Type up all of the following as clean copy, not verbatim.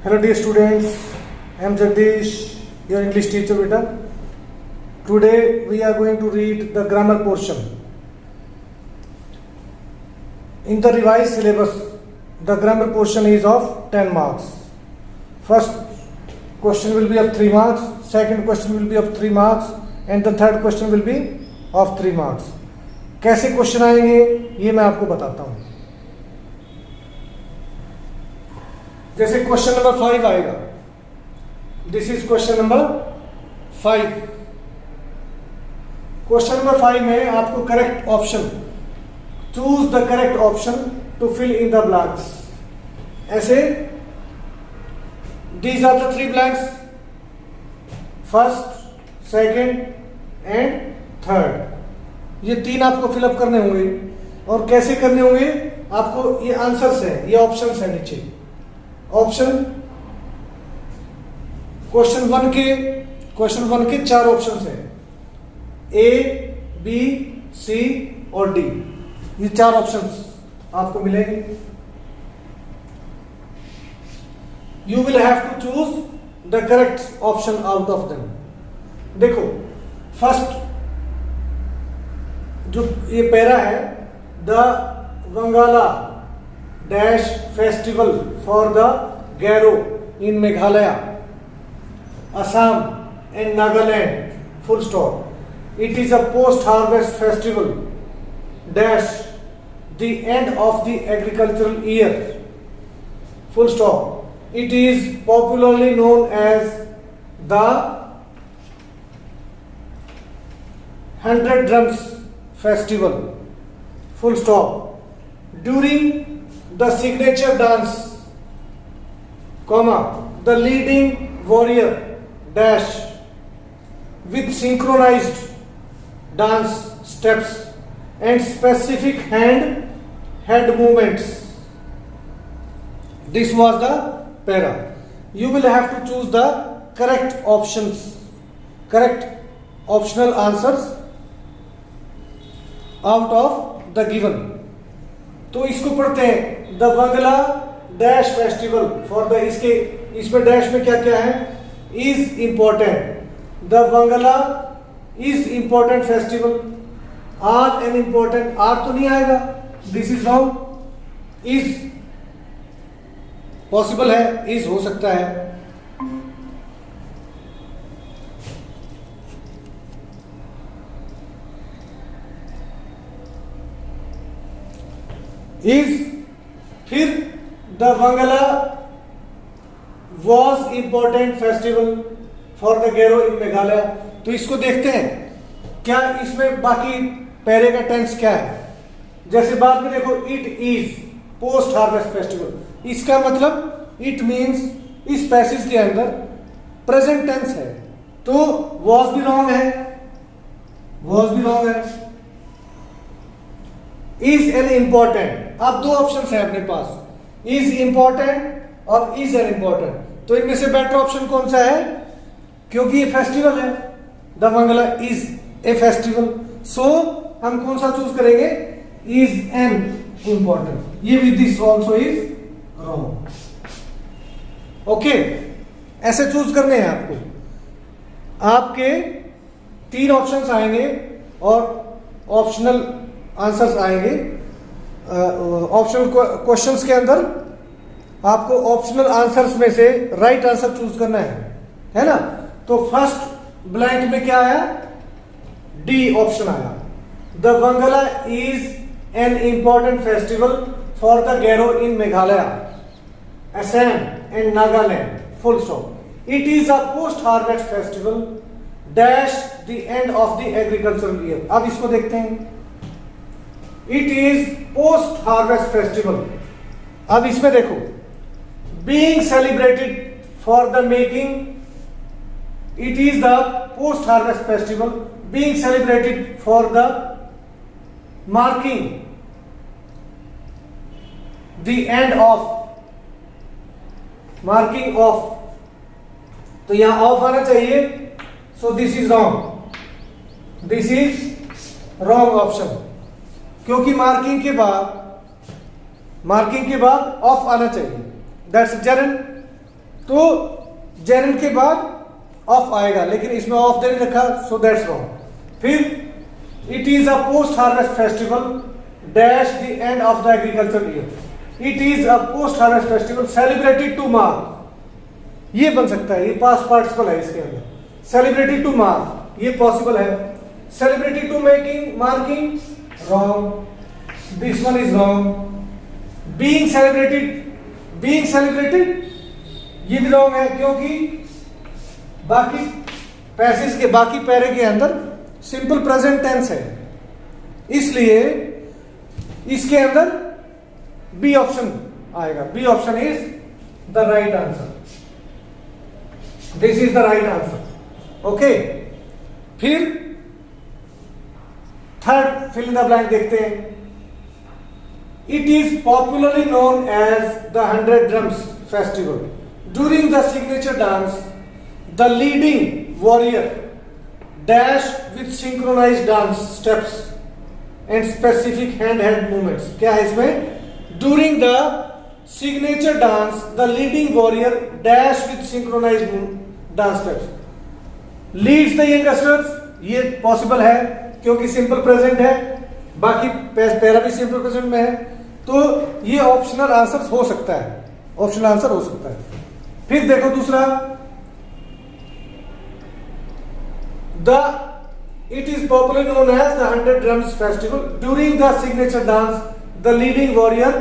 Hello dear students, I am Jagdish, your English teacher beta. Today we are going to read the grammar portion. In the revised syllabus, the grammar portion is of 10 marks. First question will be of 3 marks, second question will be of 3 marks and the third question will be of 3 marks. कैसे question आएंगे ये मैं आपको बताता हूँ. जैसे question number 5 आएगा. This is question number 5. Question number 5 में आपको correct option, choose the correct option to fill in the blanks. ऐसे these are the 3 blanks, first, second and third. ये 3 आपको फिलअप करने होंगे. और कैसे करने होंगे आपको, ये आंसर्स है, ये ऑप्शंस है नीचे. ऑप्शन क्वेश्चन 1 के 4 ऑप्शंस हैं. ए, बी, सी और डी. ये 4 ऑप्शंस आपको मिलेंगे. You will have to choose the correct option out of them. देखो फर्स्ट जो ये पैरा है, the Wangala dash festival for the Garo in Meghalaya, Assam and Nagaland, full stop. It is a post harvest festival dash the end of the agricultural year, full stop. It is popularly known as the 100 drums festival, full stop. During the signature dance, comma, the leading warrior dash with synchronized dance steps and specific head movements. This was the para. You will have to choose the correct options, correct optional answers out of the given. तो इसको पढ़ते हैं. The Wangala dash festival for the, इसके इसमें dash में क्या क्या है, is important. The Wangala is important festival. Are an important, are तो नहीं आएगा, this is wrong. Is possible है, इज हो सकता है. इज, फिर the Wangala was important festival for the Garo in Meghalaya. तो इसको देखते हैं क्या इसमें बाकी पैरे का टेंस क्या है. जैसे बाद में देखो, it is post harvest festival. इसका मतलब इट मींस इस पैसेज के अंदर प्रेजेंट टेंस है, तो वॉज भी रॉन्ग है, वॉज भी रॉन्ग है. Is an important. अब 2 ऑप्शन है अपने पास, इज इंपॉर्टेंट और इज एन इंपॉर्टेंट. तो इनमें से बेटर ऑप्शन कौन सा है, क्योंकि ये फेस्टिवल है, the Wangala is a festival. So हम कौन सा चूज करेंगे, इज एन इंपॉर्टेंट. ये with this also is wrong. Okay, ऐसे चूज करने हैं आपको. आपके 3 ऑप्शंस आएंगे और ऑप्शनल आंसर्स आएंगे. ऑप्शनल क्वेश्चंस के अंदर आपको ऑप्शनल आंसर्स में से राइट आंसर चूज करना है ना. तो फर्स्ट ब्लैंक में क्या आया, डी ऑप्शन आया. The Wangala is an important festival for the Garo in Meghalaya, Assam and Nagaland, full stop. It is a post harvest festival dash the end of the agricultural year. अब इसको देखते हैं. It is post harvest festival. अब इसमें देखो, being celebrated for the making, it is the post harvest festival being celebrated for the marking the end of, marking of. तो यहां of आना चाहिए, सो this is wrong, this is wrong option. क्योंकि marking के बाद ऑफ आना चाहिए. That's जरन. तो जेरंड के बाद ऑफ आएगा, लेकिन इसमें ऑफ नहीं रखा, सो दैट्स रॉन्ग। फिर it is a post harvest festival dash the end of the agriculture year. It is a post harvest festival celebrated to mark, ये बन सकता है, ये पास्ट पार्टिसिपल है इसके अंदर। सेलिब्रेटेड टू मार्क ये पॉसिबल है। Celebrated to making marking wrong, this one is wrong. Being celebrated ये भी रॉन्ग है, क्योंकि बाकी पैसेज के बाकी पैरे के अंदर सिंपल प्रेजेंट टेंस है, इसलिए इसके अंदर बी ऑप्शन आएगा। B option is the right answer, this is the right answer. Okay, फिर third fill in the blank देखते हैं। It is popularly known as the 100 drums festival. During the signature dance the leading warrior dash with synchronised dance steps and specific hand movements. क्या है इसमें? During the signature dance the leading warrior dash with synchronised dance steps leads the youngsters. ये possible है क्योंकि simple present है, बाकी para भी simple present में है, तो ये ऑप्शनल आंसर हो सकता है, ऑप्शनल आंसर हो सकता है। फिर देखो दूसरा, it is popular known as the 100 drums festival. During the signature dance the leading warrior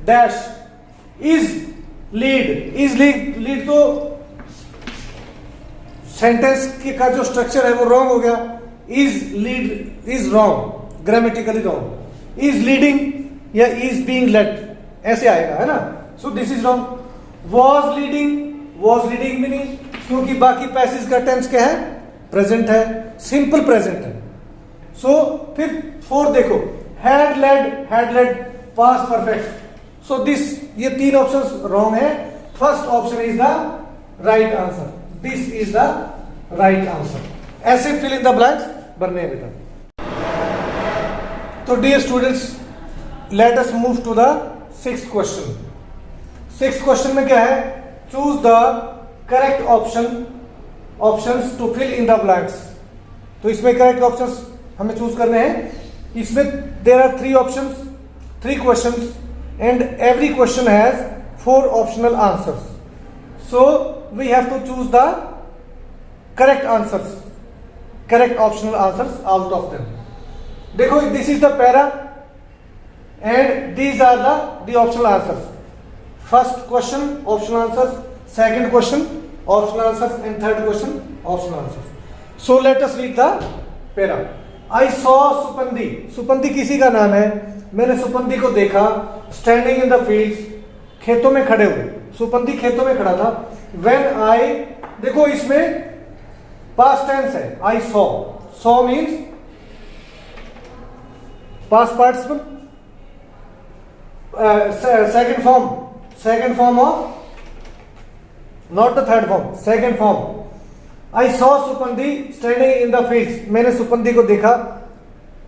dash is lead तो सेंटेंस का जो स्ट्रक्चर है वो रॉन्ग हो गया। Is wrong, grammatically wrong. Is leading या इज बीइंग लेड ऐसे आएगा, है ना, so this is wrong. Was leading भी नहीं, क्योंकि बाकी पैसेज का टेंस क्या है? प्रेजेंट है, सिंपल प्रेजेंट है। सो फिर फोर्थ देखो, had led past perfect. So this, ये तीन ऑप्शंस रॉन्ग है। First option is the right answer, this is the right answer. ऐसे फिल इन द ब्लैंक्स भरने हैं बेटा। तो dear students, let us move to the sixth question. Sixth question में क्या है? Choose the correct options to fill in the blanks. तो इसमें करेक्ट ऑप्शंस हमें चूज करने हैं। इसमें there are 3 options, 3 questions and every question has 4 optional answers. So we have to choose the correct answers, correct optional answers out of them. देखो, this is the para and these are the optional answers. First question optional answers, second question optional answers and third question optional answers. So let us read the para. I saw Supandi. Supandi किसी का नाम है। मैंने सुपंदी को देखा standing in the fields, खेतों में खड़े हुए। सुपंदी खेतों में खड़ा था। व्हेन आई, देखो इसमें पास्ट टेंस है, I saw means past participle, second form of, not the third form, second form. I saw Supandi standing in the fields, मैंने सुपंदी को देखा,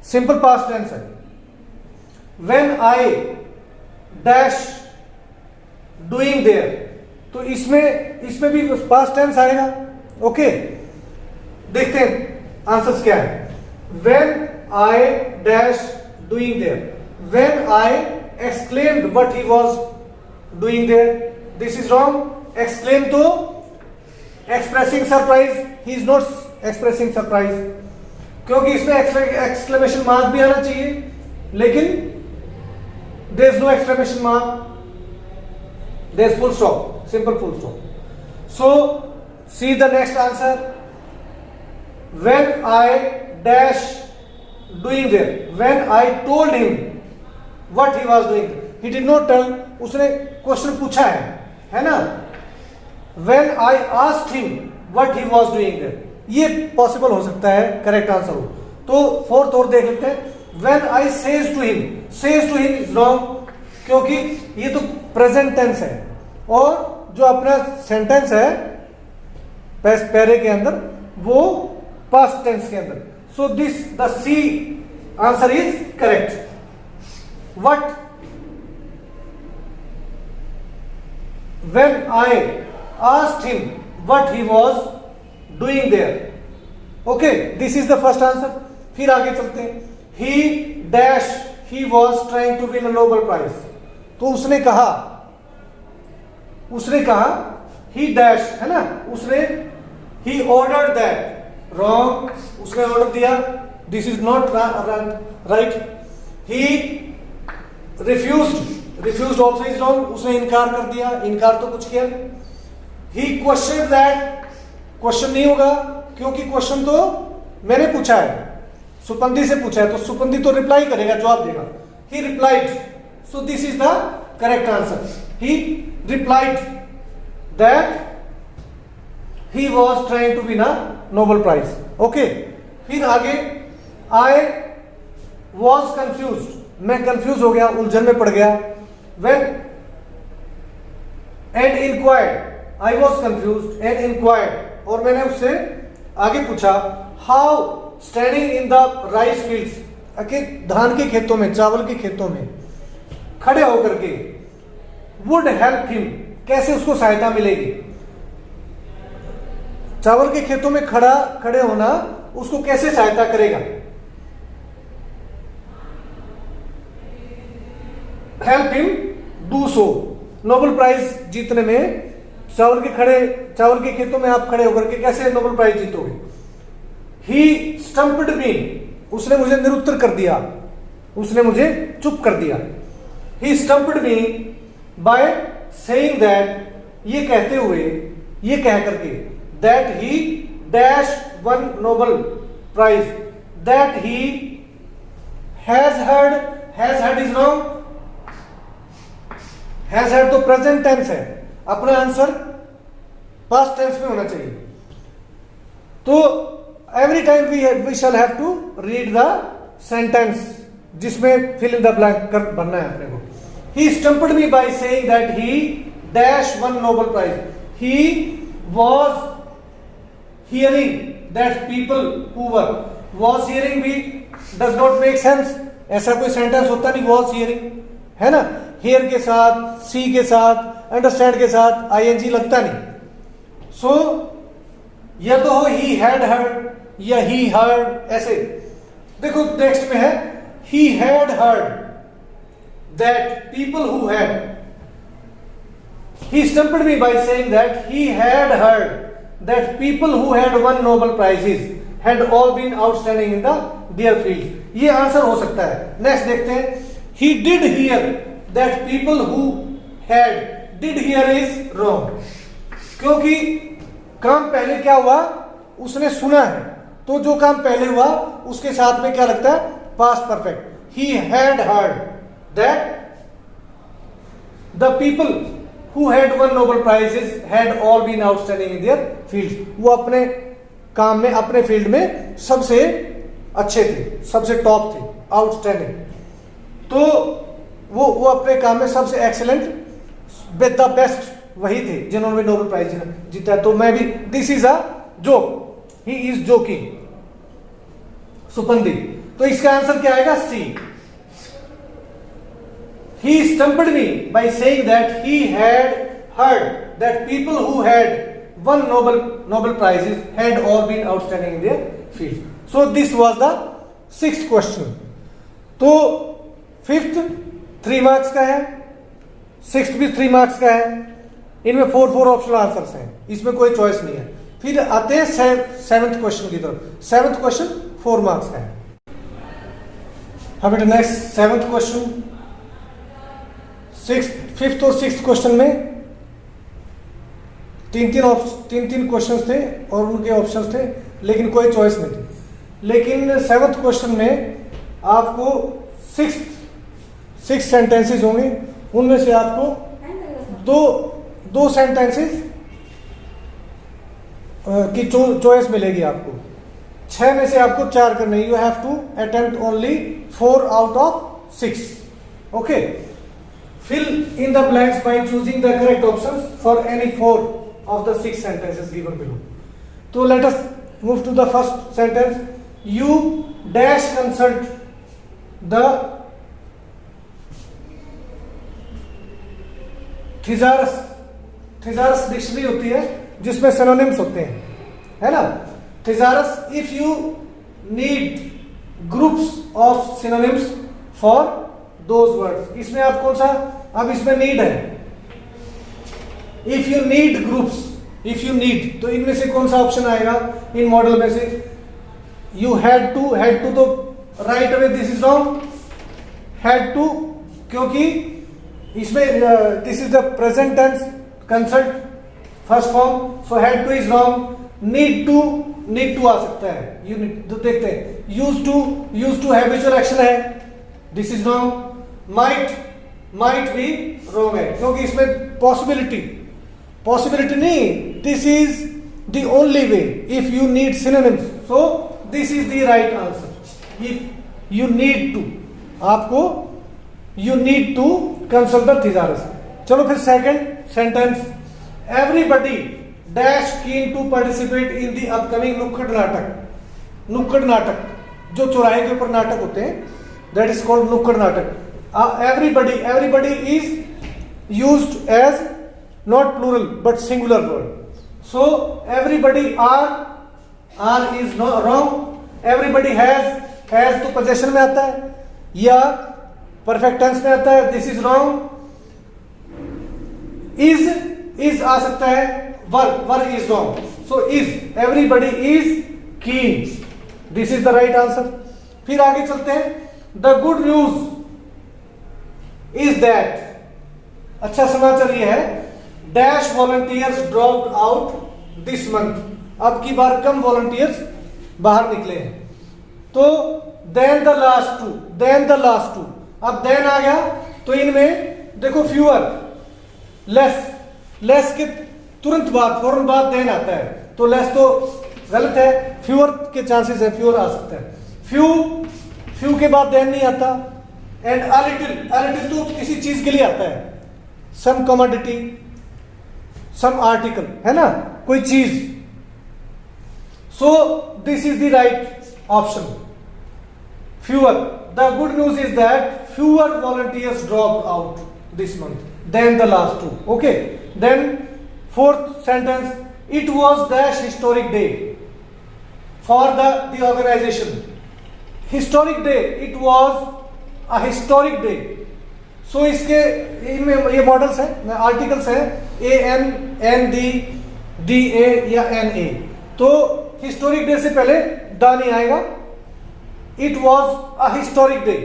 सिंपल पास्ट टेंस है। When I dash doing there, तो इसमें भी पास्ट टेंस आएगा। Okay, देखते हैं आंसर्स क्या है। When I dash doing there, when I exclaimed what he was doing there, this is wrong. Exclaim तो expressing surprise, he is not expressing surprise, क्योंकि इसमें एक्सक्लेमेशन मार्क भी आना चाहिए, लेकिन there is no exclamation mark, there is full stop, simple full stop. So see the next answer. When I dash doing there, when I told him what he was doing, he did not tell, उसने question पूछा है ना। When I asked him what he was doing there, ये possible हो सकता है correct answer हो। तो फोर्थ और देख लेते हैं। When I says to him is wrong, क्योंकि ये तो प्रेजेंट टेंस है और जो अपना सेंटेंस है पैरे के अंदर वो पास्ट टेंस के अंदर। So this the C answer is correct. What, when I asked him what he was doing there. Okay, this is the first answer. फिर आगे चलते हैं. He dash he was trying to win a Nobel Prize. तो उसने कहा he dash है ना, उसने he ordered that. Wrong. उसने ऑर्डर दिया. This is not right. He refused also is wrong. उसने इनकार कर दिया. इनकार तो कुछ किया नहीं. He questioned that. क्वेश्चन नहीं होगा क्योंकि क्वेश्चन तो मैंने पूछा है, सुपंदी से पूछा है, तो सुपंदी तो रिप्लाई करेगा, जवाब देगा. He replied. So this is the correct answer. He replied that he was trying to win a Nobel Prize. Okay. फिर आगे I was confused. मैं कंफ्यूज हो गया, उलझन में पड़ गया. When and inquired. I was confused and inquired. और मैंने उससे आगे पूछा how standing in the rice fields. धान के खेतों में, चावल के खेतों में खड़े होकर के would help him. कैसे उसको सहायता मिलेगी. चावल के खेतों में खड़े होना उसको कैसे सहायता करेगा. Help him do so. Nobel prize जीतने में चावल के खेतों में आप खड़े होकर के कैसे नोबेल प्राइज जीतोगे. ही स्टम्प्ड मी. उसने मुझे निरुत्तर कर दिया, उसने मुझे चुप कर दिया. He stumped me by saying that. ये कहते हुए, ये कह करके that he dash won Nobel prize. That he has heard is wrong. Has heard तो प्रेजेंट टेंस है, अपना आंसर पास्ट टेंस में होना चाहिए. तो every time we shall have to read the sentence जिसमें फिल इन द ब्लैंक भरना है अपने को. He stumped me by saying that he dash won Nobel prize. He was hearing that people who were. Was hearing भी does not make sense. ऐसा कोई sentence होता नहीं वॉज हियरिंग, है ना. हियर के साथ, सी के साथ, अंडरस्टैंड के साथ आईएनजी लगता नहीं. सो या तो हो ही हैड हर्ड या ही हर्ड. ऐसे देखो टेक्स्ट में है he had heard that people who had. He stumped me by saying that he had heard that people who had won Nobel prizes had all been outstanding in the their field. ये answer हो सकता है. Next देखते हैं. He did hear that people who had. Did hear is wrong क्योंकि काम पहले क्या हुआ, उसने सुना है, तो जो काम पहले हुआ उसके साथ में क्या लगता है, past perfect. He had heard that the people who had won Nobel prizes had all been outstanding in their field. वो अपने काम में, अपने फील्ड में सबसे अच्छे थे, सबसे टॉप थे, आउटस्टैंडिंग. तो वो अपने काम में सबसे एक्सीलेंट, द बेस्ट वही थे जिन्होंने नोबेल प्राइज जीता. तो मैं भी, this is a joke, he is joking. Supandi. तो इसका आंसर क्या आएगा, C. He stumped me by saying that he had heard that people who had won Nobel prizes had all been outstanding in their field. So this was the 6th question. तो 5th 3 marks का है, 6th भी 3 marks का है. इनमें 4 optional answers हैं, इसमें कोई चॉइस नहीं है. फिर आते हैं 7th क्वेश्चन की तरफ. 7th क्वेश्चन 4 मार्क्स का है. अब नेक्स्ट 7th क्वेश्चन. 5th और 6th क्वेश्चन में 3 क्वेश्चन थे और उनके ऑप्शंस थे, लेकिन कोई चॉइस नहीं थी. लेकिन 7th क्वेश्चन में आपको 6 सेंटेंसेस होंगे. उनमें से आपको दो सेंटेंसेस की चॉइस मिलेगी आपको. 6 में से आपको 4 करने. You have to attempt only 4 out of 6. Okay. Fill in the blanks by choosing the correct options for any 4 of the 6 sentences given below. तो let us move to the first sentence. You dash consult the thesaurus dictionary होती है जिसमें synonyms होते हैं, है ना। Thesaurus, if you need groups of synonyms for those words, इसमें आप कौन सा, अब इसमें नीड है, if you need groups, if you need, तो इनमें से कौन सा ऑप्शन आएगा इन मॉडल में से, यू हैड टू तो right away this is wrong, had to, क्योंकि इसमें this is the present tense consult first form, so had to is wrong, need to आ सकता है, यू नीड, तो देखते हैं, यूज टू हैबिचुअल एक्शन है, दिस इज रॉन्ग, माइट भी रॉन्ग है, क्योंकि इसमें पॉसिबिलिटी नहीं, this is the only way if you need synonyms, so this is the right answer, if you need to, आपको you need to consult the thesaurus. चलो फिर second sentence, everybody dash keen to participate in the upcoming nukkad natak, नुक्कड़ नाटक जो चौराहे के ऊपर नाटक होते हैं, that is called nukkad natak. Everybody is used as not plural but singular word, so everybody are is wrong, everybody has तो पोजेशन में आता है या परफेक्ट टेंस में आता है, दिस इज रॉन्ग, इज आ सकता है, were is wrong, so is, everybody is keen, this is the right answer. फिर आगे चलते हैं, the good news is that, अच्छा समाचार यह है, dash volunteers dropped out this month, अब की बार कम वॉलंटियर्स बाहर निकले हैं, तो देन द लास्ट टू, अब देन आ गया, तो इनमें देखो फ्यूअर, लेस के तुरंत बाद, फौरन बाद देन आता है, तो लेस तो गलत है, फ्यूअर के चांसेस है, फ्यूअर आ सकता है, फ्यू के बाद देन नहीं आता, एंड अ लिटिल तो किसी चीज के लिए आता है, सम कमोडिटी, सम आर्टिकल, है ना, कोई चीज, so this is the right option, fewer. The good news is that fewer volunteers dropped out this month than the last two, okay. Then fourth sentence, it was dash historic day for the organisation, historic day, it was a historic day, so इसके इनमें ये models हैं, articles हैं, ANNDDA या NA, तो historic day से पहले the नहीं आएगा, it was a historic day,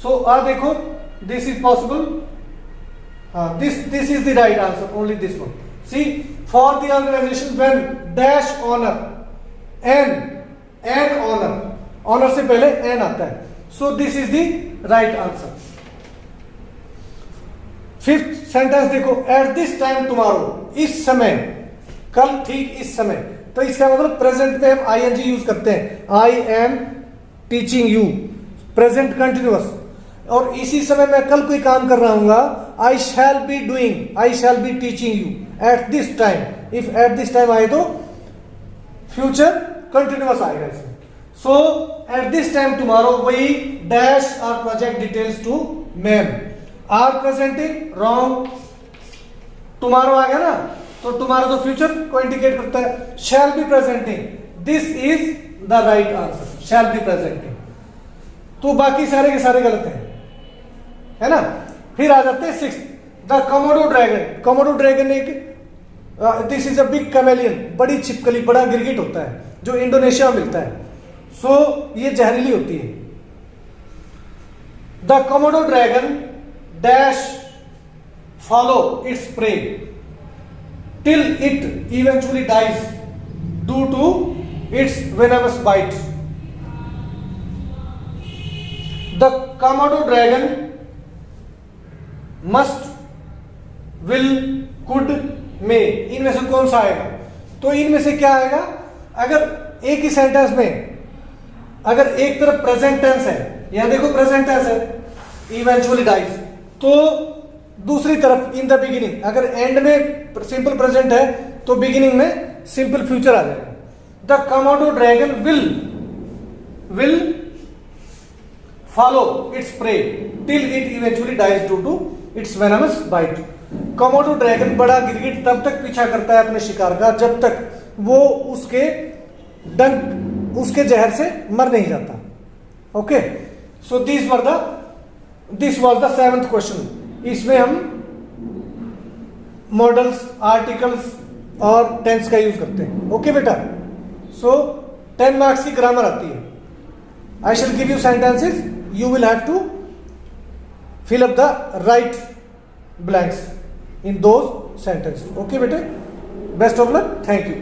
so देखो this is possible, this is the right answer, only this one, C, for the organisation when dash honour, an honour से पहले an आता है, so this is the right answer. Fifth sentence देखो, at this time tomorrow, इस समय, कल ठीक इस समय, तो इसका मतलब प्रेजेंट में हम ING यूज करते हैं, I am teaching you, present continuous, और इसी समय मैं कल कोई काम कर रहा हूँ, I shall be doing, I shall be teaching you at this time, if at this time आए तो फ्यूचर कंटिन्यूअस आएगा इसमें, so at this time tomorrow we dash are project details to ma'am, are presenting wrong, tomorrow आ गया ना, तो tomorrow तो future को इंडिकेट करता है, shall be presenting, this is the right answer, shall be presenting, तो बाकी सारे के सारे गलत हैं, है ना। फिर आ जाते हैं सिक्स्थ, द कोमोडो ड्रैगन एक, this is a big chameleon, बड़ी छिपकली, बड़ा गिरगिट होता है जो इंडोनेशिया में मिलता है, सो ये जहरीली होती है। The Komodo dragon dash follow its pray till it eventually dies due to its venomous bite. The Komodo dragon must, will, could, may, इनमें से कौन सा आएगा? तो इनमें से क्या आएगा? अगर एक ही सेंटेंस में अगर एक तरफ प्रेजेंट टेंस है, यहां देखो प्रेजेंट टेंस है, इवेंचुअली डाइज, तो दूसरी तरफ इन द बिगिनिंग, अगर एंड में सिंपल प्रेजेंट है तो बिगिनिंग में सिंपल फ्यूचर आ जाएगा। The Komodo dragon will follow its prey till it eventually dies due to its venomous bite. Komodo dragon, बड़ा गिरगिट, तब तक पीछा करता है अपने शिकार का जब तक वो उसके जहर से मर नहीं जाता। Okay, so this was the 7th question. इसमें हम मॉडल्स, आर्टिकल्स और टेंस का यूज करते हैं। ओके बेटा, सो 10 मार्क्स की ग्रामर आती है। I shall give you sentences, you will have to fill up the right blanks in those sentences. Okay beta, best of luck, thank you.